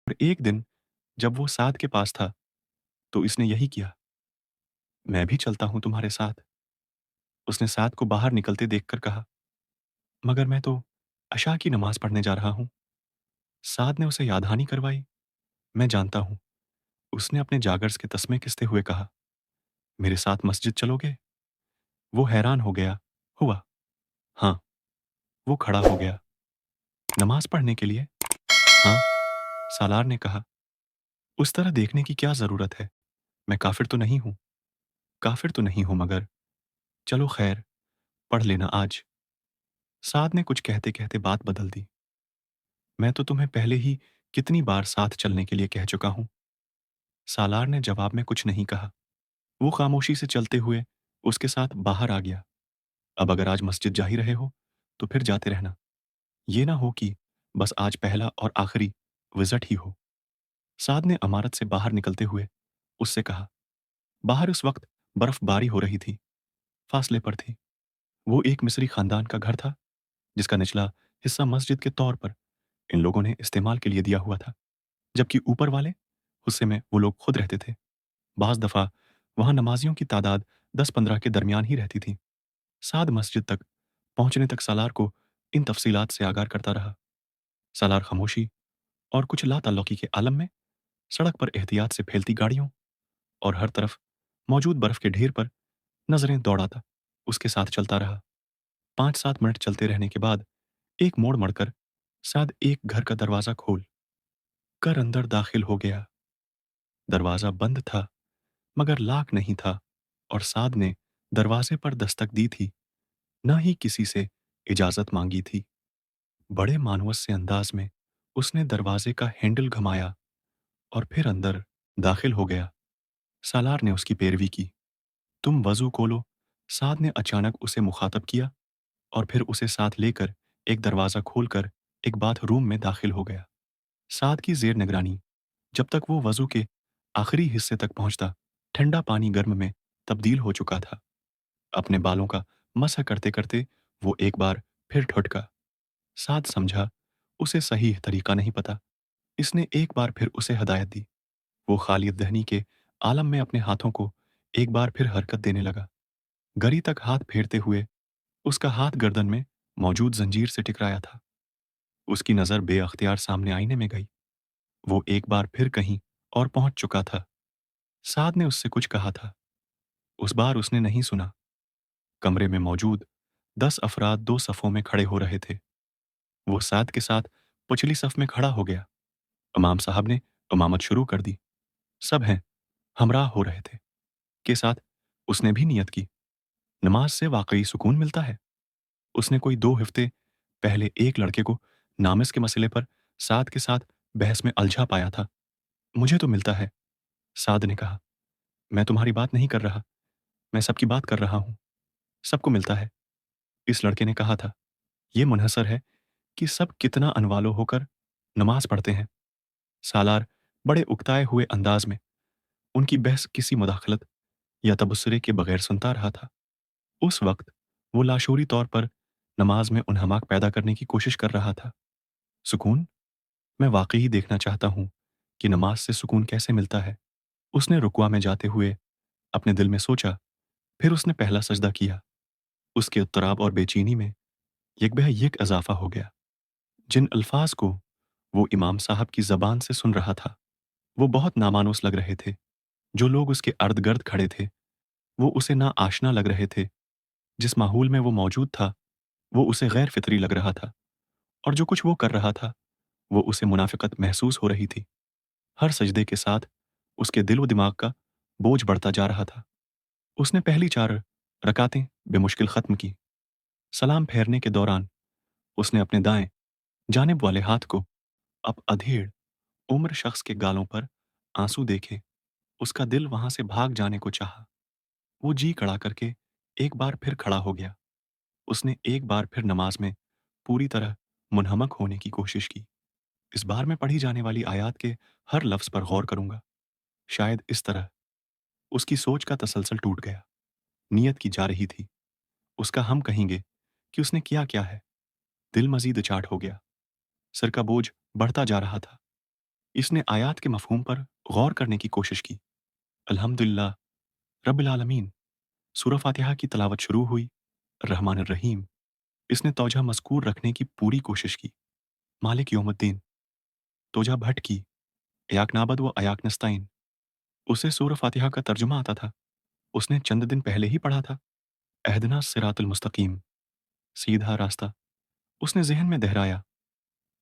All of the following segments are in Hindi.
और एक दिन जब वो साद के पास था, तो इसने यही किया। मैं भी चलता हूँ तुम्हारे साथ। उसने साद को बाहर निकलते देखकर कहा, मगर मैं तो अशा की नमाज पढ़ने जा रहा हूँ। साद ने उसे यादहानी करवाई। मैं जानता हूँ। उसने अपने जागर्स के तस्मे किसते हुए कहा, मेरे साथ मस्जिद चलोगे? वो हैरान हो गया। हुआ। हाँ। वो खड़ा हो गया। नमाज पढ़ने के लिए? हाँ। सालार ने कहा। उस तरह देखने की क्या जरूरत है? मैं काफिर तो नहीं हूं। काफिर तो नहीं हूं मगर चलो खैर, पढ़ लेना आज। साद ने कुछ कहते कहते बात बदल दी। मैं तो तुम्हें पहले ही कितनी बार साथ चलने के लिए कह चुका हूं। सालार ने जवाब में कुछ नहीं कहा। वो खामोशी से चलते हुए उसके साथ बाहर आ गया। अब अगर आज मस्जिद जा ही रहे हो तो फिर जाते रहना। ये ना हो कि बस आज पहला और आखिरी विजिट ही हो। साद ने इमारत से बाहर निकलते हुए उससे कहा। बाहर उस वक्त बर्फबारी हो रही थी। फासले पर थी। वो एक मिस्री खानदान का घर था, जिसका निचला हिस्सा मस्जिद के तौर पर इन लोगों ने इस्तेमाल के लिए दिया हुआ था, जबकि ऊपर वाले हिस्से में वो लोग खुद रहते थे। बाज़ दफ़ा वहाँ नमाजियों की तादाद 10-15 के दरमियान ही रहती थी। साद मस्जिद तक पहुंचने तक सालार को इन तफसीलात से आगार करता रहा। सालार खामोशी और कुछ लाताल्लुकी के आलम में सड़क पर एहतियात से फैलती गाड़ियों और हर तरफ मौजूद बर्फ के ढेर पर नजरें दौड़ाता उसके साथ चलता रहा। 5-7 मिनट चलते रहने के बाद एक मोड़ मड़कर साद एक घर का दरवाजा खोल कर अंदर दाखिल हो गया। दरवाजा बंद था, मगर लाक नहीं था, और साद ने दरवाजे पर दस्तक दी थी, न ही किसी से इजाजत मांगी थी। बड़े मानवस से अंदाज में उसने दरवाजे का हैंडल घुमाया और फिर अंदर दाखिल हो गया। सालार ने उसकी पैरवी की। तुम वजू खोलो। साद ने अचानक उसे मुखातब किया और फिर उसे साथ लेकर एक दरवाजा खोलकर एक बाथरूम में दाखिल हो गया। साद की जेर निगरानी जब तक वो वजू के आखिरी हिस्से तक पहुंचता, ठंडा पानी गर्म में तब्दील हो चुका था। अपने बालों का मसह करते करते वो एक बार फिर ठुठका। साद समझा उसे सही तरीका नहीं पता। इसने एक बार फिर उसे हदायत दी। वो खालिद दहनी के आलम में अपने हाथों को एक बार फिर हरकत देने लगा। गरी तक हाथ फेरते हुए उसका हाथ गर्दन में मौजूद जंजीर से टकराया था। उसकी नजर बेअख्तियार सामने आईने में गई। वो एक बार फिर कहीं और पहुंच चुका था। साद ने उससे कुछ कहा था। उस बार उसने नहीं सुना। कमरे में मौजूद 10 अफराद 2 सफ़ों में खड़े हो रहे थे। वो साद के साथ पिछली सफ में खड़ा हो गया। इमाम साहब ने इमामत शुरू कर दी। सब हैं, हमराह हो रहे थे। के साथ उसने भी नियत की। नमाज से वाकई सुकून मिलता है। उसने कोई 2 हफ्ते पहले एक लड़के को नामिस के मसले पर साद के साथ बहस में अलझा पाया था। मुझे तो मिलता है, साद ने कहा। मैं तुम्हारी बात नहीं कर रहा, मैं सबकी बात कर रहा हूँ। सबको मिलता है। इस लड़के ने कहा था। ये मुनहसर है कि सब कितना अनवालो होकर नमाज पढ़ते हैं। सालार बड़े उकताए हुए अंदाज में उनकी बहस किसी मुदाखलत या तबसरे के बगैर सुनता रहा था। उस वक्त वो लाशूरी तौर पर नमाज में उन्हमाक पैदा करने की कोशिश कर रहा था। सुकून? मैं वाकई ही देखना चाहता हूँ कि नमाज से सुकून कैसे मिलता है। उसने रुकवा में जाते हुए अपने दिल में सोचा। फिर उसने पहला सजदा किया। उसके उत्तराब और बेचैनी में यकबह इजाफा हो गया। जिन अल्फाज को वो इमाम साहब की जबान से सुन रहा था, वो बहुत नामानुस लग रहे थे। जो लोग उसके अर्द गर्द खड़े थे, वो उसे ना आशना लग रहे थे। जिस माहौल में वो मौजूद था, वो उसे गैर फितरी लग रहा था। और जो कुछ वो कर रहा था, वो उसे मुनाफिकत महसूस हो रही थी। हर सजदे के साथ उसके दिल व दिमाग का बोझ बढ़ता जा रहा था। उसने पहली 4 रकातें बेमुश्किल खत्म की। सलाम फेरने के दौरान उसने अपने दाएं जानिब वाले हाथ को अब अधेड़ उम्र शख्स के गालों पर आंसू देखे उसका दिल वहां से भाग जाने को चाहा। वो जी कड़ा करके एक बार फिर खड़ा हो गया। उसने एक बार फिर नमाज में पूरी तरह मुनहमक होने की कोशिश की। इस बार मैं पढ़ी जाने वाली आयत के हर लफ्ज पर गौर करूंगा। शायद इस तरह उसकी सोच का तसलसल टूट गया। नियत की जा रही थी। उसका हम कहेंगे कि उसने किया क्या है। दिल मजीद चाट हो गया। सिर का बोझ बढ़ता जा रहा था। इसने आयात के मफ़हूम पर गौर करने की कोशिश की। अल्हम्दुलिल्लाह रब्बिल आलमीन। सूरह फ़ातिहा की तिलावत शुरू हुई। रहमान रहीम। इसने तौजह मज़कूर रखने की पूरी कोशिश की। मालिक यौमुद्दीन। तोजा भट्ट की। इयाक नाबद व इयाक नस्ताइन। उसे सूरह फ़ातिहा का तर्जुमा आता था। उसने चंद दिन पहले ही पढ़ा था। एहदना सिरातुल मुस्तकीम। सीधा रास्ता। उसने ज़हन में दोहराया।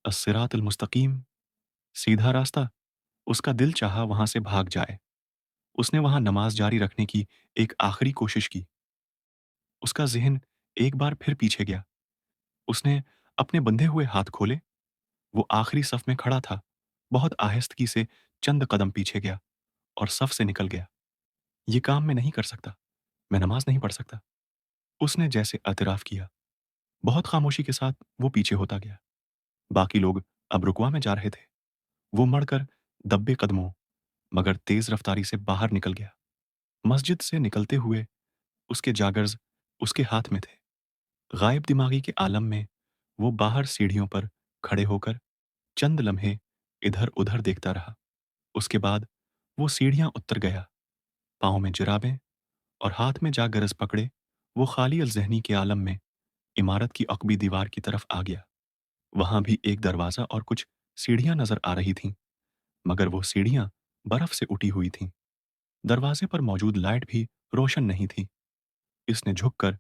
अस्सिरातुल मुस्तकीम। सीधा रास्ता। उसका दिल चाहा वहाँ से भाग जाए। उसने वहाँ नमाज़ जारी रखने की एक आखिरी कोशिश की। उसका ज़हन एक बार फिर पीछे गया। उसने अपने बंधे हुए हाथ खोले। वो आखिरी सफ में खड़ा था। बहुत आहिस्तगी से चंद कदम पीछे गया और सफ से निकल गया। ये काम मैं नहीं कर सकता। मैं नमाज़ नहीं पढ़ सकता। उसने जैसे एतराफ़ किया। बहुत खामोशी के साथ वो पीछे होता गया। बाकी लोग अब रुकवा में जा रहे थे। वो मड़कर दब्बे कदमों मगर तेज़ रफ़्तारी से बाहर निकल गया। मस्जिद से निकलते हुए उसके जागर्स उसके हाथ में थे। गायब दिमागी के आलम में वो बाहर सीढ़ियों पर खड़े होकर चंद लम्हे इधर-उधर देखता रहा। उसके बाद वो सीढ़ियाँ उतर गया। पाँव में जुराबें और हाथ में जागर्स पकड़े वो खाली अल-ज़हनी के आलम में इमारत की अक़बी दीवार की तरफ आ गया। वहाँ भी एक दरवाज़ा और कुछ सीढ़ियाँ नज़र आ रही थीं, मगर वो सीढ़ियाँ बर्फ़ से उटी हुई थीं। दरवाज़े पर मौजूद लाइट भी रोशन नहीं थी। इसने झुककर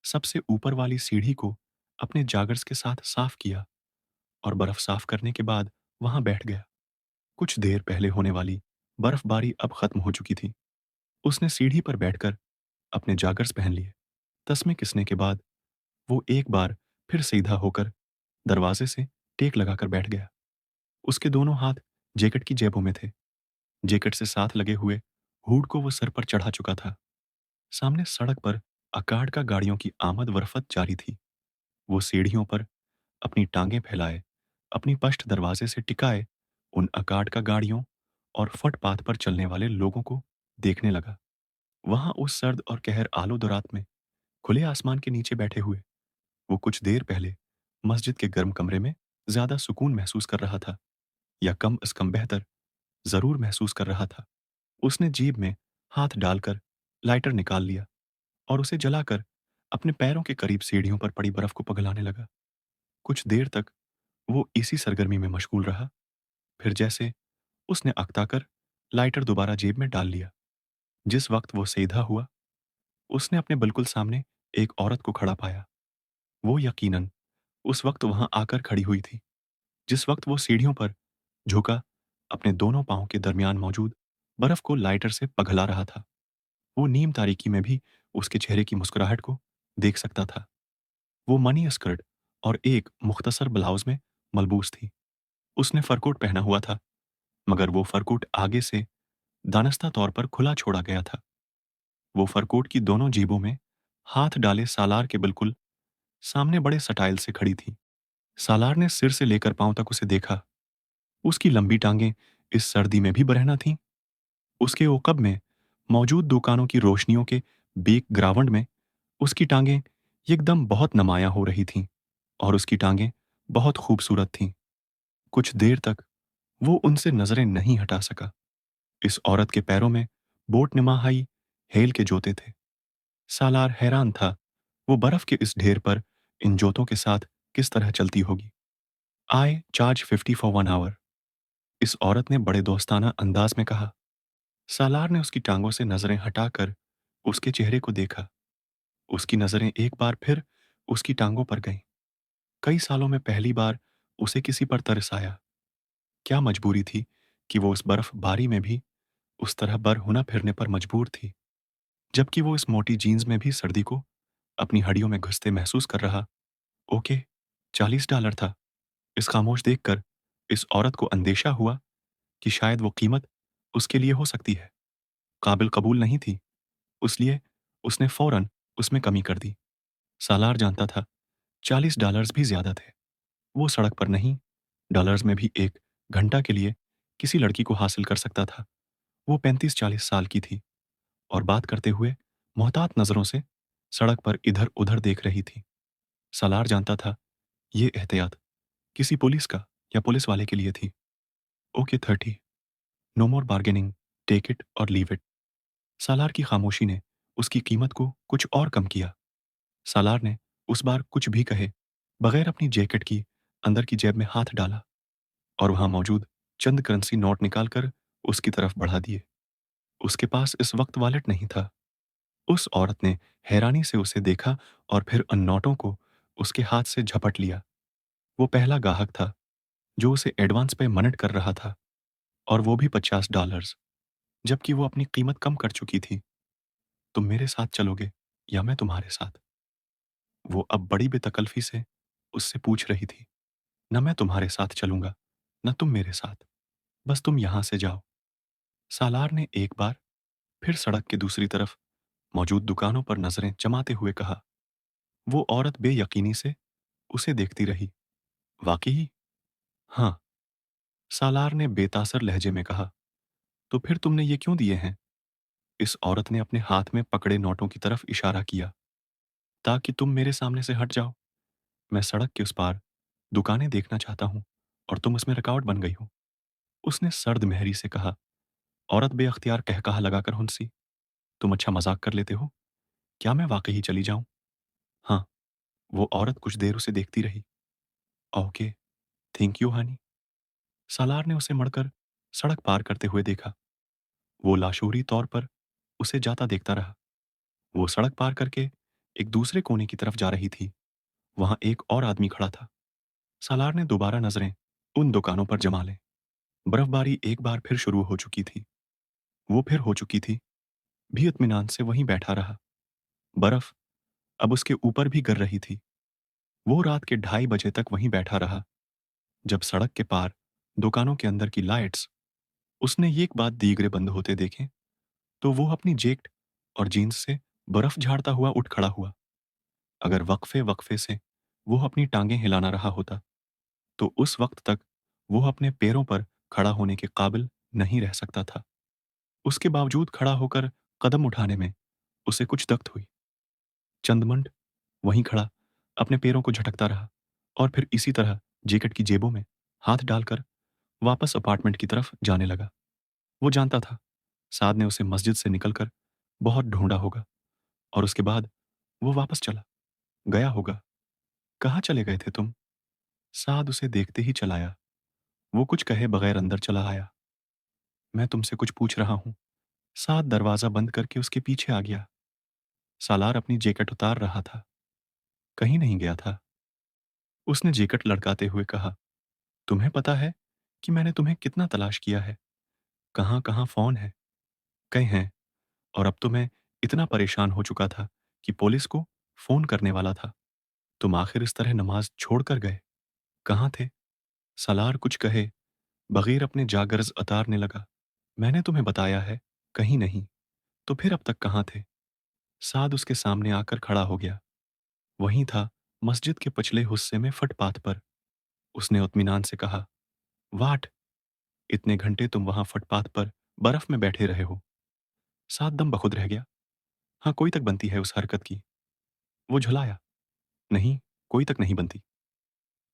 सबसे ऊपर वाली सीढ़ी को अपने जागर्स के साथ साफ किया और बर्फ साफ करने के बाद वहां बैठ गया। कुछ देर पहले होने वाली बर्फबारी अब खत्म हो चुकी थी। उसने सीढ़ी पर बैठकर अपने जागर्स पहन लिए। तस्मे किसने के बाद वो एक बार फिर सीधा होकर दरवाजे से टेक लगाकर बैठ गया। उसके दोनों हाथ जैकेट की जेबों में थे। जैकेट से साथ लगे हुए हुड को वो सर पर चढ़ा चुका था। सामने सड़क पर अकाड़ का गाड़ियों की आमद वरफत जारी थी। वो सीढ़ियों पर अपनी टांगें फैलाए, अपनी पश्त दरवाजे से टिकाए उन अकाड़ का गाड़ियों और फुटपाथ पर चलने वाले लोगों को देखने लगा। वहां उस सर्द और कहर आलूद रात में खुले आसमान के नीचे बैठे हुए वो कुछ देर पहले मस्जिद के गर्म कमरे में ज्यादा सुकून महसूस कर रहा था, या कम अज कम बेहतर जरूर महसूस कर रहा था। उसने जेब में हाथ डालकर लाइटर निकाल लिया और उसे जलाकर अपने पैरों के करीब सीढ़ियों पर पड़ी बर्फ को पिघलाने लगा। कुछ देर तक वो इसी सरगर्मी में मशगूल रहा। फिर जैसे उसने अकताकर लाइटर दोबारा जेब में डाल लिया। जिस वक्त वो सीधा हुआ, उसने अपने बिल्कुल सामने एक औरत को खड़ा पाया। वो यकीनन उस वक्त वहां आकर खड़ी हुई थी जिस वक्त वो सीढ़ियों पर झुका अपने दोनों पांव के दरमियान मौजूद बर्फ को लाइटर से पिघला रहा था। वो नीम तारीकी में भी उसके चेहरे की मुस्कुराहट को देख सकता था। वो मनी स्कर्ट और एक मुख्तसर ब्लाउज में मलबूस थी। उसने फरकोट पहना हुआ था, मगर वो फरकोट आगे से दानस्ता तौर पर खुला छोड़ा गया था। वो फरकोट की दोनों जेबों में हाथ डाले सालार के बिल्कुल सामने बड़े स्टाइल से खड़ी थी। सालार ने सिर से लेकर पांव तक उसे देखा। उसकी लंबी टांगें इस सर्दी में भी बरहना थीं। उसके ओकब में मौजूद दुकानों की रोशनियों के बैकग्राउंड में उसकी टांगें एकदम बहुत नुमायां हो रही थीं और उसकी टांगें बहुत खूबसूरत थीं। कुछ देर तक वो उनसे नजरें नहीं हटा सका। इस औरत के पैरों में बोट निमाहाई हेल के जूते थे। सालार हैरान था वो बर्फ के इस ढेर पर इन जूतों के साथ किस तरह चलती होगी। आई चार्ज 50 फॉर 1 आवर, इस औरत ने बड़े दोस्ताना अंदाज में कहा। सालार ने उसकी टांगों से नजरें हटाकर उसके चेहरे को देखा। उसकी नजरें एक बार फिर उसकी टांगों पर गईं। कई सालों में पहली बार उसे किसी पर तरस आया। क्या मजबूरी थी कि वो इस बर्फ बारी में भी उस तरह बरहुना फिरने पर मजबूर थी, जबकि वो इस मोटी जीन्स में भी सर्दी को अपनी हड्डियों में घुसते महसूस कर रहा। ओके, $40 था। इस खामोश देखकर इस औरत को अंदेशा हुआ कि शायद वो कीमत उसके लिए हो सकती है काबिल कबूल नहीं थी। इसलिए उसने फौरन उसमें कमी कर दी। सालार जानता था $40 भी ज्यादा थे। वो सड़क पर नहीं, डॉलर्स में भी एक घंटा के लिए किसी लड़की को हासिल कर सकता था। वो 35-40 साल की थी और बात करते हुए मोहतात नजरों से सड़क पर इधर उधर देख रही थी। सालार जानता था ये एहतियात किसी पुलिस का या पुलिस वाले के लिए थी। Okay 30, no more bargaining, take it और लीव इट। सालार की खामोशी ने उसकी कीमत को कुछ और कम किया। सालार ने उस बार कुछ भी कहे बगैर अपनी जैकेट की अंदर की जेब में हाथ डाला और वहां मौजूद चंद करेंसी नोट निकालकर उसकी तरफ बढ़ा दिए। उसके पास इस वक्त वॉलेट नहीं था। उस औरत ने हैरानी से उसे देखा और फिर उन नोटों को उसके हाथ से झपट लिया। वो पहला गाहक था जो उसे एडवांस पे मनट कर रहा था, और वो भी $50, जबकि वो अपनी कीमत कम कर चुकी थी। तुम मेरे साथ चलोगे या मैं तुम्हारे साथ? वो अब बड़ी बेतकल्फी से उससे पूछ रही थी। न मैं तुम्हारे साथ चलूंगा, न तुम मेरे साथ। बस तुम यहां से जाओ। सालार ने एक बार फिर सड़क के दूसरी तरफ मौजूद दुकानों पर नजरें जमाते हुए कहा। वो औरत बेयकीनी से उसे देखती रही। वाकई? हाँ, सालार ने बेतासर लहजे में कहा। तो फिर तुमने ये क्यों दिए हैं? इस औरत ने अपने हाथ में पकड़े नोटों की तरफ इशारा किया। ताकि तुम मेरे सामने से हट जाओ। मैं सड़क के उस पार दुकानें देखना चाहता हूं और तुम उसमें रुकावट बन गई हो। उसने सर्द मेहरी से कहा। औरत बेअख्तियार कहकहा लगाकर हंसी। तुम अच्छा मजाक कर लेते हो। क्या मैं वाकई ही चली जाऊं? हाँ। वो औरत कुछ देर उसे देखती रही। ओके, थैंक यू हानी। सालार ने उसे मड़कर सड़क पार करते हुए देखा। वो लाशूरी तौर पर उसे जाता देखता रहा। वो सड़क पार करके एक दूसरे कोने की तरफ जा रही थी। वहां एक और आदमी खड़ा था। सालार ने दोबारा नजरें उन दुकानों पर जमा लें। बर्फबारी एक बार फिर शुरू हो चुकी थी। वो फिर हो चुकी थी। भी इत्मीनान से वहीं बैठा रहा। बर्फ अब उसके ऊपर भी गिर रही थी। वो रात के 2:30 बजे तक वहीं बैठा रहा। जब सड़क के पार दुकानों के अंदर की लाइट्स उसने एक बाद दीगरे बंद होते देखे, तो वो अपनी जैकेट और जीन्स से बर्फ झाड़ता हुआ उठ खड़ा हुआ। अगर वक्फे वक्फे से वो अपनी टांगें हिलाना रहा होता, तो उस वक्त तक वो अपने पैरों पर खड़ा होने के काबिल नहीं रह सकता था। उसके बावजूद खड़ा होकर कदम उठाने में उसे कुछ दख्त हुई। चंदमंड वहीं खड़ा अपने पैरों को झटकता रहा और फिर इसी तरह जैकेट की जेबों में हाथ डालकर वापस अपार्टमेंट की तरफ जाने लगा। वो जानता था साद ने उसे मस्जिद से निकलकर बहुत ढूंढा होगा और उसके बाद वो वापस चला गया होगा। कहाँ चले गए थे तुम? साद उसे देखते ही चलाया। वो कुछ कहे बगैर अंदर चला आया। मैं तुमसे कुछ पूछ रहा हूं। साद दरवाजा बंद करके उसके पीछे आ गया। सालार अपनी जैकेट उतार रहा था। कहीं नहीं गया था। उसने जैकेट लड़काते हुए कहा। तुम्हें पता है कि मैंने तुम्हें कितना तलाश किया है? कहाँ कहाँ फोन है? कई हैं। और अब तो मैं इतना परेशान हो चुका था कि पुलिस को फोन करने वाला था। तुम आखिर इस तरह नमाज छोड़कर गए। कहाँ थे? सलार कुछ कहे बगैर अपने जागर्स अतारने लगा। मैंने तुम्हें बताया है, कहीं नहीं। तो फिर अब तक कहाँ थे? साद उसके सामने आकर खड़ा हो गया। वहीं था, मस्जिद के पिछले हिस्से में फुटपाथ पर। उसने इत्मीनान से कहा। वाट, इतने घंटे तुम वहां फुटपाथ पर बर्फ में बैठे रहे हो? सात दम बखुद रह गया। हाँ, कोई तक बनती है उस हरकत की। वो झुलाया। नहीं, कोई तक नहीं बनती।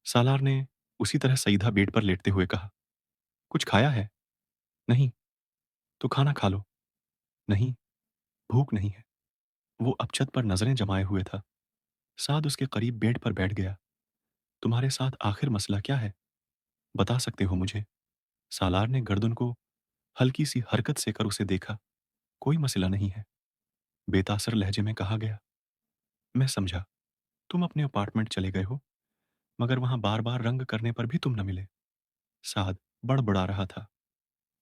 सालार ने उसी तरह सईदा बेड पर लेटते हुए कहा। कुछ खाया है? नहीं। तो खाना खा लो। नहीं, भूख नहीं है। वो अब छत पर नजरें जमाए हुए था। साद उसके करीब बेड पर बैठ गया। तुम्हारे साथ आखिर मसला क्या है? बता सकते हो मुझे? सालार ने गर्दन को हल्की सी हरकत से कर उसे देखा। कोई मसला नहीं है, बेतासर लहजे में कहा गया। मैं समझा, तुम अपने अपार्टमेंट चले गए हो, मगर वहां बार बार रंग करने पर भी तुम न मिले। साद बड़बड़ा रहा था।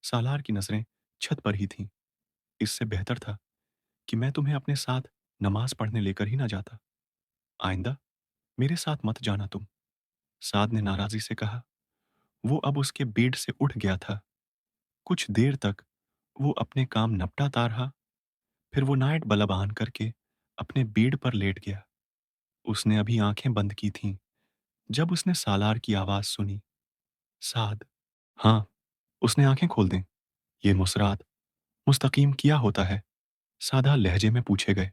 सालार की नजरें छत पर ही थीं। इससे बेहतर था कि मैं तुम्हें अपने साथ नमाज पढ़ने लेकर ही ना जाता। आइंदा मेरे साथ मत जाना तुम। साद ने नाराजी से कहा। वो अब उसके बेड से उठ गया था। कुछ देर तक वो अपने काम नपटाता रहा। फिर वो नाइट बल्ब ऑन करके अपने बेड पर लेट गया। उसने अभी आंखें बंद की थीं जब उसने सालार की आवाज सुनी। साद। हाँ, उसने आंखें खोल दें। ये मुसरात मुस्तकीम किया होता है? सादा लहजे में पूछे गए।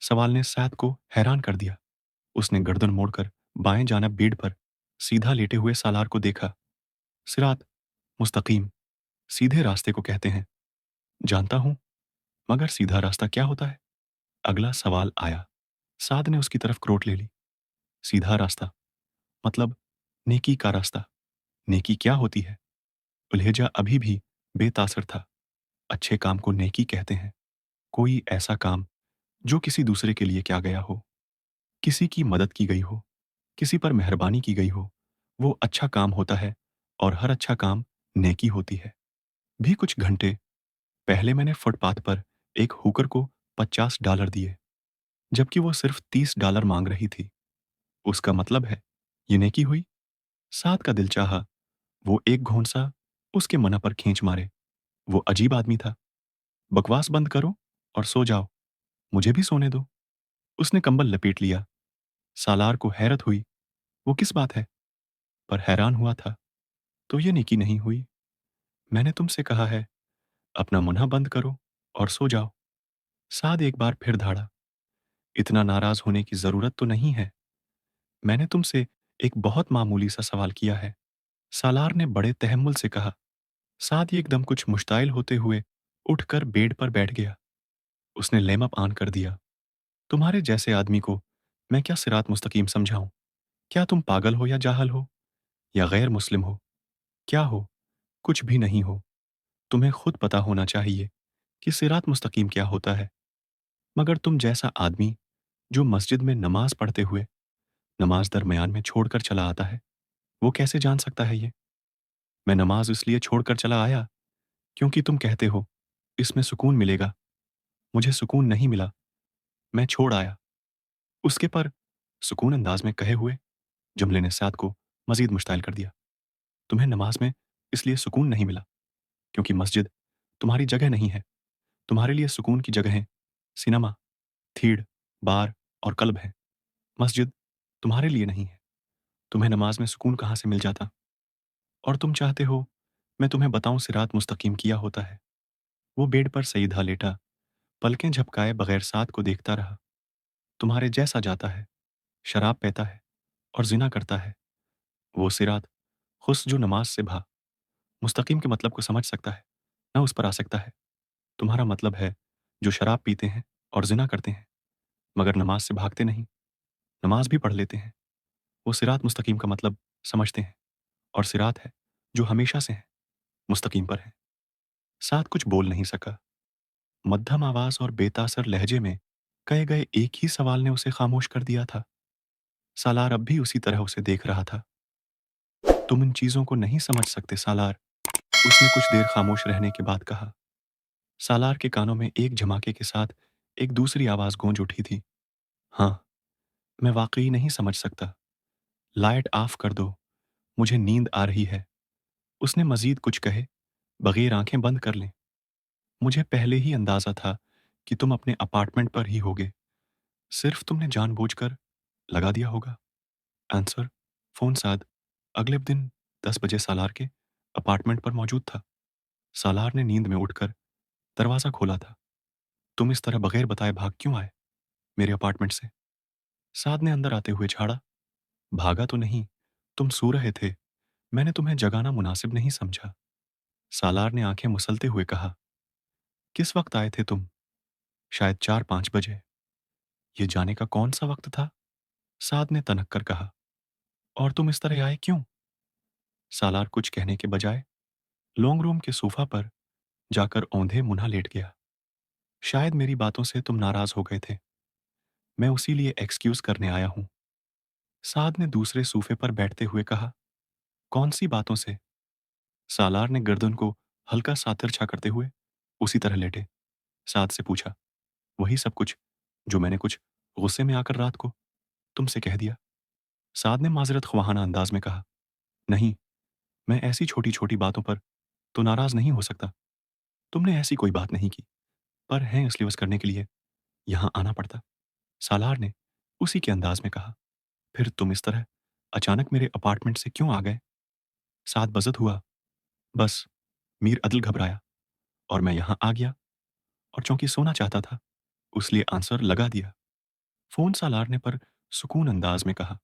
सवाल ने साद को हैरान कर दिया। उसने गर्दन मोड़कर बाएं जाना बेड पर सीधा लेटे हुए सालार को देखा। सिरात मुस्तकीम, सीधे रास्ते को कहते हैं। जानता हूँ, मगर सीधा रास्ता क्या होता है? अगला सवाल आया। साद ने उसकी तरफ क्रोट ले ली। सीधा रास्ता, मतलब नेकी का रास्ता। नेकी क्या होती है? उल्हेजा अभी भी बेतासर था। अच्छे काम को नेकी कहते हैं। कोई ऐसा काम जो किसी दूसरे के लिए किया गया हो, किसी की मदद की गई हो, किसी पर मेहरबानी की गई हो, वो अच्छा काम होता है और हर अच्छा काम नेकी होती है। भी कुछ घंटे पहले मैंने फुटपाथ पर एक हुकर को $50 दिए, जबकि वो सिर्फ $30 मांग रही थी। उसका मतलब है, ये नेकी हुई? साद का दिल चाहा, वो एक घोंसा उसके मना पर खींच मारे। वो अजीब आदमी था। बकवास बंद करो और सो जाओ। मुझे भी सोने दो। उसने कंबल लपेट लिया। सालार को हैरत हुई, वो किस बात है? पर हैरान हुआ था, तो ये नेकी नहीं हुई। मैंने तुमसे कहा है, अपना मुन्हा बंद करो और सो जाओ। साद एक बार फिर धाड़ा। इतना नाराज होने की जरूरत तो नहीं है। मैंने तुमसे एक बहुत मामूली सा सवाल किया है। सालार ने बड़े तहम्मुल से कहा। साद एकदम कुछ मुश्ताइल होते हुए उठकर बेड पर बैठ गया। उसने लेमअप ऑन कर दिया। तुम्हारे जैसे आदमी को मैं क्या सिरात मुस्तकीम समझाऊं? क्या तुम पागल हो या जाहल हो या गैर मुस्लिम हो? क्या हो? कुछ भी नहीं हो। तुम्हें खुद पता होना चाहिए कि सिरात मुस्तकीम क्या होता है। मगर तुम जैसा आदमी जो मस्जिद में नमाज पढ़ते हुए नमाज दरमियान में छोड़कर चला आता है, वो कैसे जान सकता है ये? मैं नमाज इसलिए छोड़कर चला आया क्योंकि तुम कहते हो इसमें सुकून मिलेगा। मुझे सुकून नहीं मिला। मैं छोड़ आया। उसके पर सुकून अंदाज में कहे हुए जुमले ने साद को मजीद मुश्ताइल कर दिया। तुम्हें नमाज में इसलिए सुकून नहीं मिला क्योंकि मस्जिद तुम्हारी जगह नहीं है। तुम्हारे लिए सुकून की जगहें सिनेमा, थीड़, बार और क्लब हैं। मस्जिद तुम्हारे लिए नहीं है। तुम्हें नमाज में सुकून कहाँ से मिल जाता? और तुम चाहते हो मैं तुम्हें बताऊं सिरात मुस्तकीम किया होता है। वो बेड पर सईदा लेटा पलकें झपकाए बगैर साद को देखता रहा। तुम्हारे जैसा जाता है, शराब पीता है और जिना करता है। वो सिरात खुश जो नमाज से भा मुस्तकीम के मतलब को समझ सकता है, न उस पर आ सकता है। तुम्हारा मतलब है जो शराब पीते हैं और जिना करते हैं, मगर नमाज से भागते नहीं, नमाज भी पढ़ लेते हैं। वो सिरात मुस्तकीम का मतलब समझते हैं और सिरात है जो हमेशा से है, मुस्तकीम पर है। साद कुछ बोल नहीं सका। मध्यम आवाज और बेतासर लहजे में कहे गए एक ही सवाल ने उसे खामोश कर दिया था। सालार अब भी उसी तरह उसे देख रहा था। तुम इन चीजों को नहीं समझ सकते सालार, उसने कुछ देर खामोश रहने के बाद कहा। सालार के कानों में एक झमाके के साथ एक दूसरी आवाज गूंज उठी थी। हाँ, मैं वाकई नहीं समझ सकता। लाइट ऑफ कर दो, मुझे नींद आ रही है। उसने मजीद कुछ कहे बगैर आंखें बंद कर लें। मुझे पहले ही अंदाजा था कि तुम अपने अपार्टमेंट पर ही होगे। सिर्फ तुमने जानबूझकर लगा दिया होगा। आंसर, फोन साद अगले दिन 10 बजे सालार के अपार्टमेंट पर मौजूद था। सालार ने नींद में उठकर दरवाजा खोला था। तुम इस तरह बगैर बताए भाग क्यों आए मेरे अपार्टमेंट से? साद ने अंदर आते हुए झाड़ा। भागा तो नहीं, तुम सो रहे थे। मैंने तुम्हें जगाना मुनासिब नहीं समझा। सालार ने आंखें मुसलते हुए कहा। किस वक्त आए थे तुम? शायद 4-5 बजे। ये जाने का कौन सा वक्त था? साद ने तनक कर कहा। और तुम इस तरह आए क्यों? सालार कुछ कहने के बजाय लॉन्ग रूम के सोफा पर जाकर औंधे मुन्हा लेट गया। शायद मेरी बातों से तुम नाराज हो गए थे। मैं उसी लिए एक्सक्यूज करने आया हूं। साद ने दूसरे सोफे पर बैठते हुए कहा। कौन सी बातों से? सालार ने गर्दन को हल्का सा तिरछा करते हुए उसी तरह लेटे साद से पूछा। वही सब कुछ जो मैंने कुछ गुस्से में आकर रात को तुमसे कह दिया। साद ने माजरत ख्वाहाना अंदाज में कहा। नहीं, मैं ऐसी छोटी छोटी बातों पर तो नाराज नहीं हो सकता। तुमने ऐसी कोई बात नहीं की, पर हैं इसलिए बस करने के लिए यहां आना पड़ता। सालार ने उसी के अंदाज में कहा। फिर तुम इस तरह अचानक मेरे अपार्टमेंट से क्यों आ गए? साद बजत हुआ। बस मीर अदल घबराया और मैं यहां आ गया, और चूंकि सोना चाहता था उसलिए आंसर लगा दिया। फोन सालार ने पर सुकून अंदाज में कहा।